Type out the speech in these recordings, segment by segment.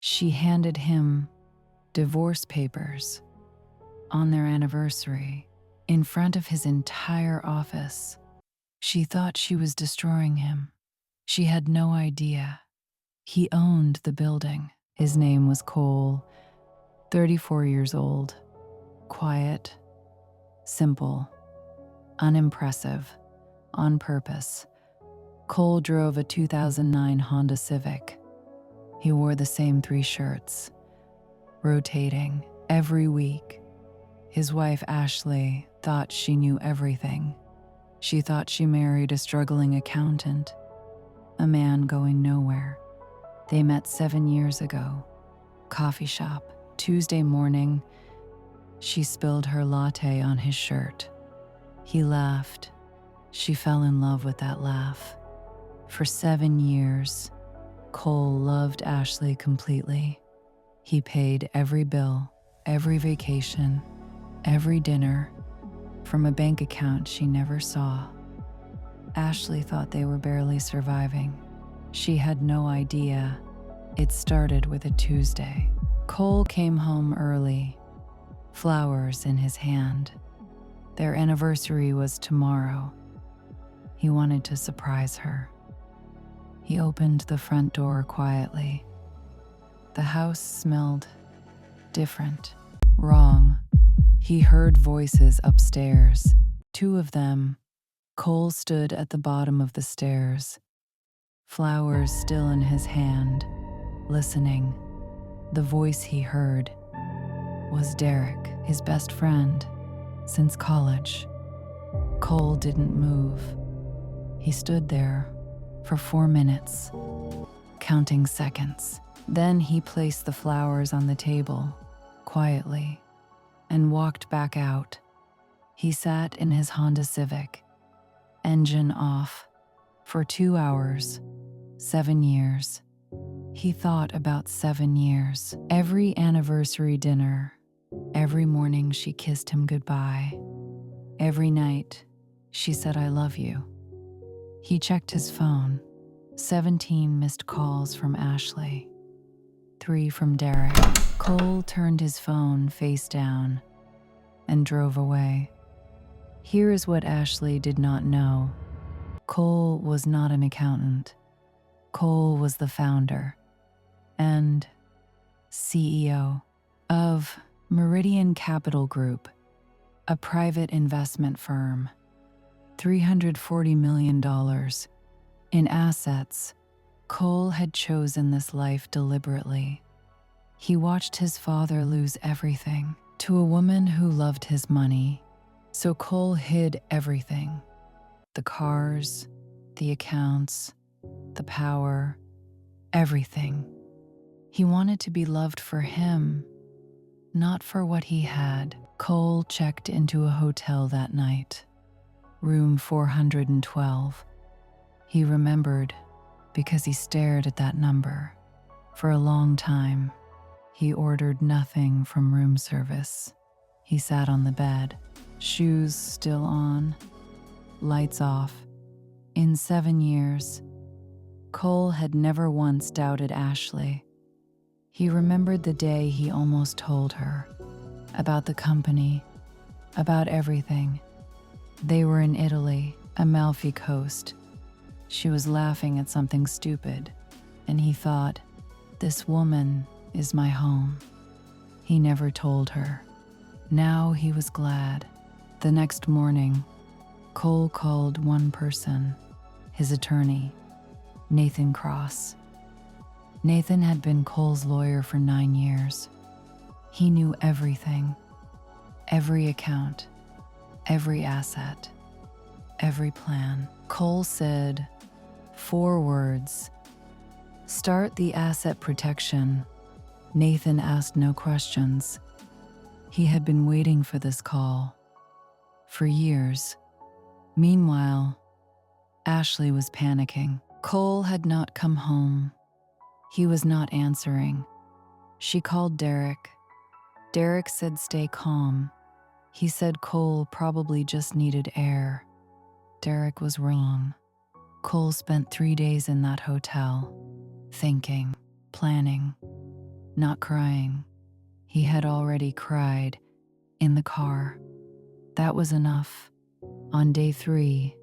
She handed him divorce papers on their anniversary in front of his entire office. She thought she was destroying him. She had no idea. He owned the building. His name was Cole, 34 years old, quiet, simple, unimpressive, on purpose. Cole drove a 2009 Honda Civic. He wore the same 3 shirts, rotating every week. His wife, Ashley, thought she knew everything. She thought she married a struggling accountant, a man going nowhere. They met 7 years ago. Coffee shop, Tuesday morning. She spilled her latte on his shirt. He laughed. She fell in love with that laugh. For 7 years, Cole loved Ashley completely. He paid every bill, every vacation, every dinner, from a bank account she never saw. Ashley thought they were barely surviving. She had no idea. It started with a Tuesday. Cole came home early, flowers in his hand. Their anniversary was tomorrow. He wanted to surprise her. He opened the front door quietly. The house smelled different, wrong. He heard voices upstairs. 2 of them. Cole stood at the bottom of the stairs, flowers still in his hand, listening. The voice he heard was Derek, his best friend since college. Cole didn't move. He stood there for 4 minutes, counting seconds. Then he placed the flowers on the table, quietly, and walked back out. He sat in his Honda Civic, engine off, for 2 hours, 7 years. He thought about 7 years. Every anniversary dinner, every morning she kissed him goodbye. Every night, she said, "I love you." He checked his phone. 17 missed calls from Ashley, 3 from Derek. Cole turned his phone face down and drove away. Here is what Ashley did not know. Cole was not an accountant. Cole was the founder and CEO of Meridian Capital Group, a private investment firm. $340 million in assets. Cole had chosen this life deliberately. He watched his father lose everything to a woman who loved his money. So Cole hid everything: the cars, the accounts, the power, everything. He wanted to be loved for him, not for what he had. Cole checked into a hotel that night, room 412. He remembered because he stared at that number for a long time. He ordered nothing from room service. He sat on the bed, shoes still on, lights off. In 7 years, Cole had never once doubted Ashley. He remembered the day he almost told her about the company, about everything. They were in Italy, Amalfi Coast. She was laughing at something stupid, and he thought, "This woman is my home." He never told her. Now he was glad. The next morning, Cole called one person, his attorney, Nathan Cross. Nathan had been Cole's lawyer for 9 years. He knew everything, every account, every asset, every plan. Cole said 4 words: "Start the asset protection." Nathan asked no questions. He had been waiting for this call for years. Meanwhile, Ashley was panicking. Cole had not come home. He was not answering. She called Derek. Derek said stay calm. He said Cole probably just needed air. Derek was wrong. Cole spent 3 days in that hotel, thinking, planning. not crying. He had already cried in the car. That was enough. On day 3,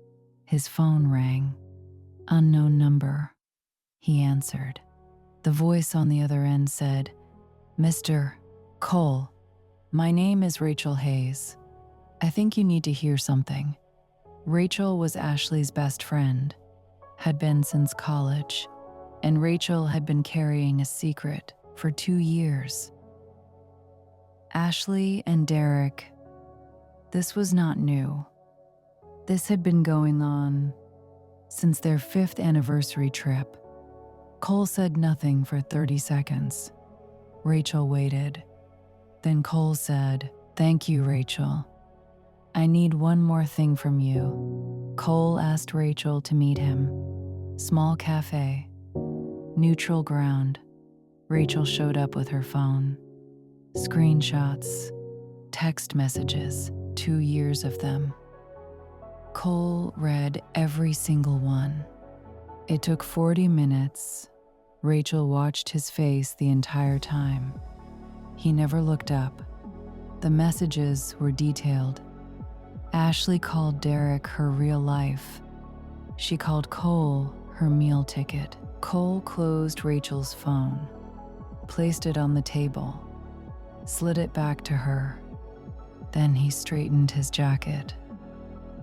his phone rang. Unknown number. He answered. The voice on the other end said, "Mr. Cole, my name is Rachel Hayes. I think you need to hear something." Rachel was Ashley's best friend, had been since college, and Rachel had been carrying a secret for 2 years. Ashley and Derek, this was not new. This had been going on since their 5th anniversary trip. Cole said nothing for 30 seconds. Rachel waited. Then Cole said, "Thank you, Rachel. I need one more thing from you." Cole asked Rachel to meet him. Small cafe. Neutral ground. Rachel showed up with her phone. Screenshots. Text messages. 2 years of them. Cole read every single one. It took 40 minutes. Rachel watched his face the entire time. He never looked up. The messages were detailed. Ashley called Derek her real life. She called Cole her meal ticket. Cole closed Rachel's phone, placed it on the table, slid it back to her. Then he straightened his jacket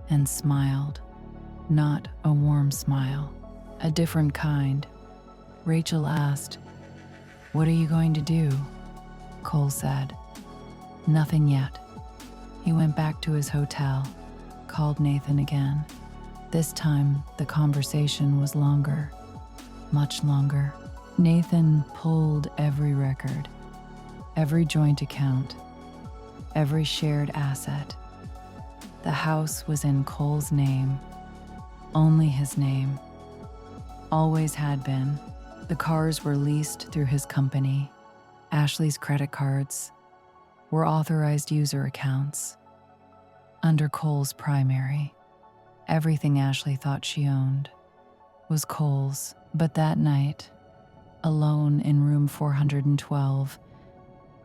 and smiled. Not a warm smile, a different kind. Rachel asked, "What are you going to do?" Cole said, "Nothing yet." He went back to his hotel, called Nathan again. This time, the conversation was longer, much longer. Nathan pulled every record, every joint account, every shared asset. The house was in Cole's name, only his name. Always had been. The cars were leased through his company. Ashley's credit cards were authorized user accounts under Cole's primary. Everything Ashley thought she owned was Cole's. But that night, alone in room 412,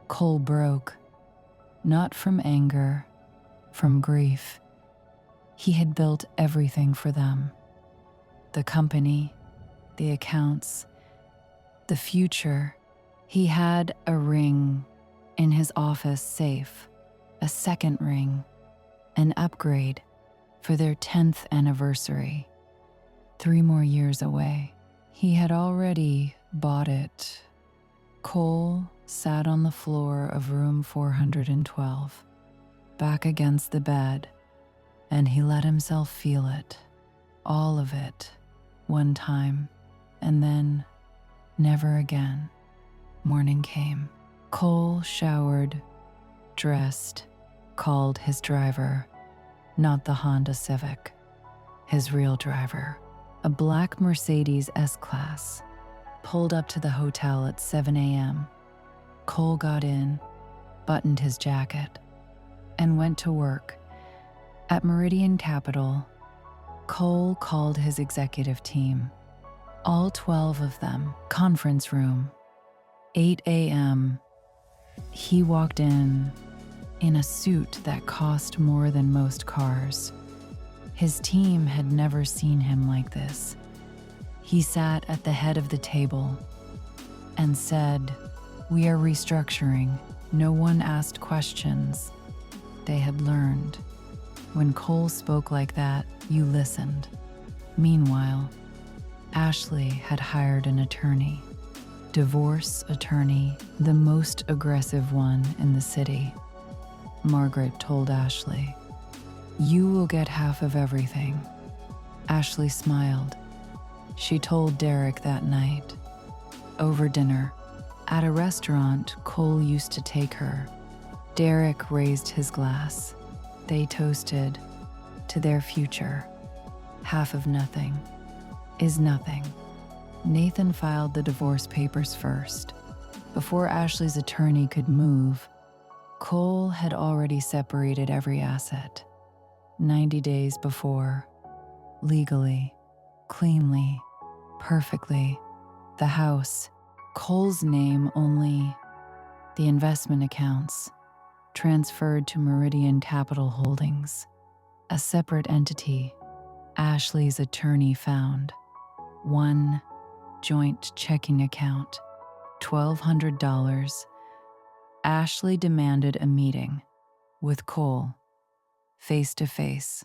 Cole broke, not from anger, from grief. He had built everything for them. The company, the accounts, the future. He had a ring in his office safe, a second ring, an upgrade for their 10th anniversary, 3 more years away. He had already bought it. Cole sat on the floor of room 412, back against the bed, and he let himself feel it, all of it, one time, and then never again. Morning came. Cole showered, dressed, called his driver, not the Honda Civic, his real driver, a black Mercedes S-Class, pulled up to the hotel at 7 a.m. Cole got in, buttoned his jacket, and went to work. At Meridian Capital, Cole called his executive team, all 12 of them, conference room, 8 a.m. He walked in a suit that cost more than most cars. His team had never seen him like this. He sat at the head of the table and said, "We are restructuring." No one asked questions. They had learned. When Cole spoke like that, you listened. Meanwhile, Ashley had hired an attorney, divorce attorney, the most aggressive one in the city. Margaret told Ashley, "You will get half of everything." Ashley smiled. She told Derek that night, over dinner, at a restaurant Cole used to take her. Derek raised his glass. They toasted to their future. Half of nothing is nothing. Nathan filed the divorce papers first. Before Ashley's attorney could move, Cole had already separated every asset. 90 days before, legally, cleanly, perfectly. The house, Cole's name only, the investment accounts transferred to Meridian Capital Holdings, a separate entity. Ashley's attorney found one joint checking account, $1,200. Ashley demanded a meeting with Cole, face to face.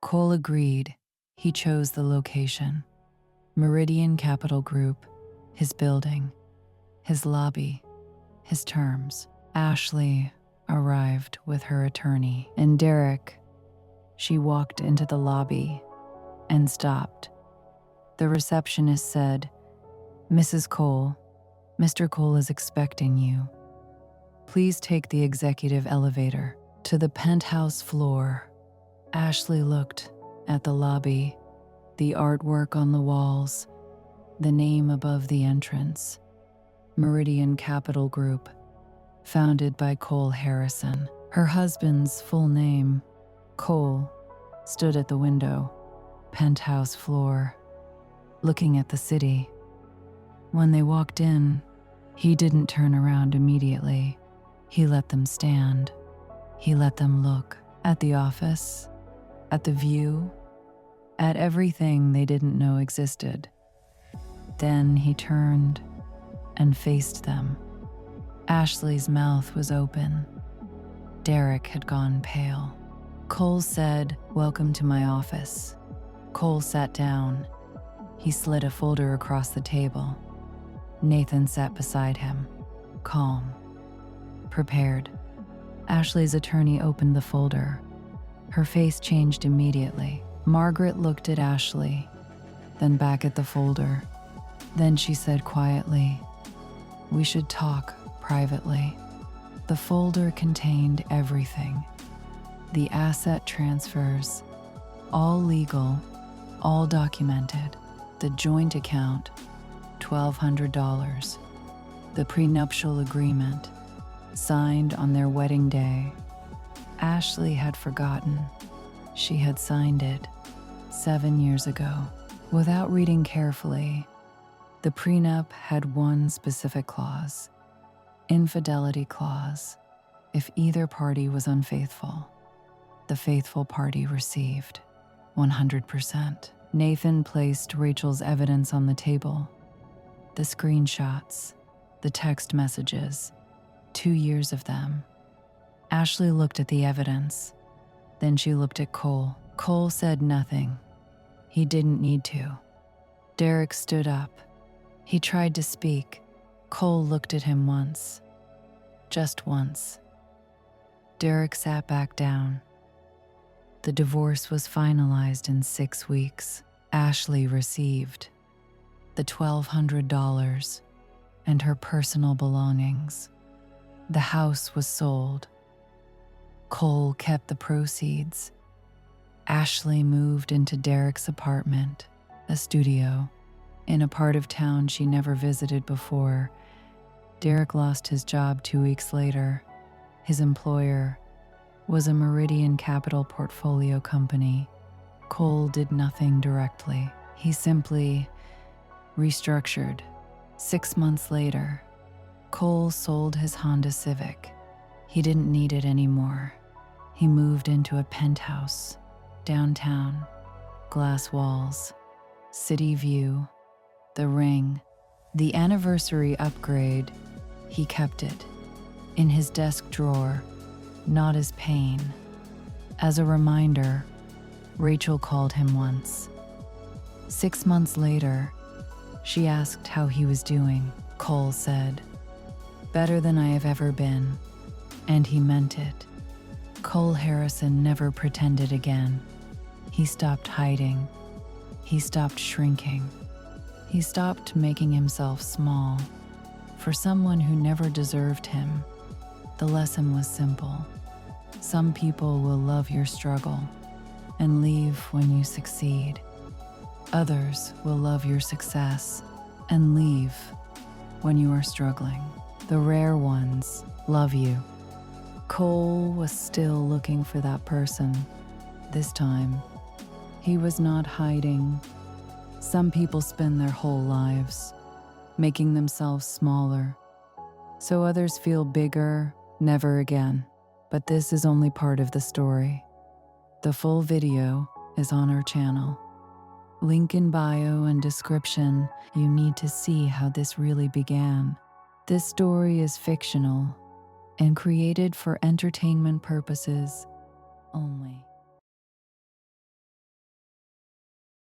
Cole agreed. He chose the location: Meridian Capital Group, his building, his lobby, his terms. Ashley arrived with her attorney and Derek. She walked into the lobby and stopped. The receptionist said, "Mrs. Cole, Mr. Cole is expecting you. Please take the executive elevator to the penthouse floor." Ashley looked at the lobby, the artwork on the walls, the name above the entrance: Meridian Capital Group, founded by Cole Harrison. Her husband's full name, Cole, stood at the window, penthouse floor, looking at the city. When they walked in, he didn't turn around immediately. He let them stand. He let them look at the office, at the view, at everything they didn't know existed. Then he turned and faced them. Ashley's mouth was open. Derek had gone pale. Cole said, "Welcome to my office." Cole sat down. He slid a folder across the table. Nathan sat beside him, calm, prepared. Ashley's attorney opened the folder. Her face changed immediately. Margaret looked at Ashley, then back at the folder. Then she said quietly, "We should talk privately." The folder contained everything. The asset transfers, all legal, all documented. The joint account, $1,200. The prenuptial agreement, signed on their wedding day. Ashley had forgotten. She had signed it 7 years ago. Without reading carefully, the prenup had one specific clause: infidelity clause. If either party was unfaithful, the faithful party received 100%. Nathan placed Rachel's evidence on the table: the screenshots, the text messages, 2 years of them. Ashley looked at the evidence. Then she looked at Cole. Cole said nothing. He didn't need to. Derek stood up. He tried to speak. Cole looked at him once. Just once. Derek sat back down. The divorce was finalized in 6 weeks. Ashley received the $1,200 and her personal belongings. The house was sold. Cole kept the proceeds. Ashley moved into Derek's apartment, a studio, in a part of town she never visited before. Derek lost his job 2 weeks later. His employer was a Meridian Capital portfolio company. Cole did nothing directly. He simply restructured. 6 months later, Cole sold his Honda Civic. He didn't need it anymore. He moved into a penthouse, downtown, glass walls, city view, the ring, the anniversary upgrade. He kept it in his desk drawer, not as pain. As a reminder, Rachel called him once. 6 months later, she asked how he was doing. Cole said, "Better than I have ever been," and he meant it. Cole Harrison never pretended again. He stopped hiding. He stopped shrinking. He stopped making himself small. For someone who never deserved him, the lesson was simple. Some people will love your struggle and leave when you succeed. Others will love your success and leave when you are struggling. The rare ones love you. Cole was still looking for that person. This time, he was not hiding. Some people spend their whole lives making themselves smaller, so others feel bigger, never again. But this is only part of the story. The full video is on our channel. Link in bio and description. You need to see how this really began. This story is fictional and created for entertainment purposes only.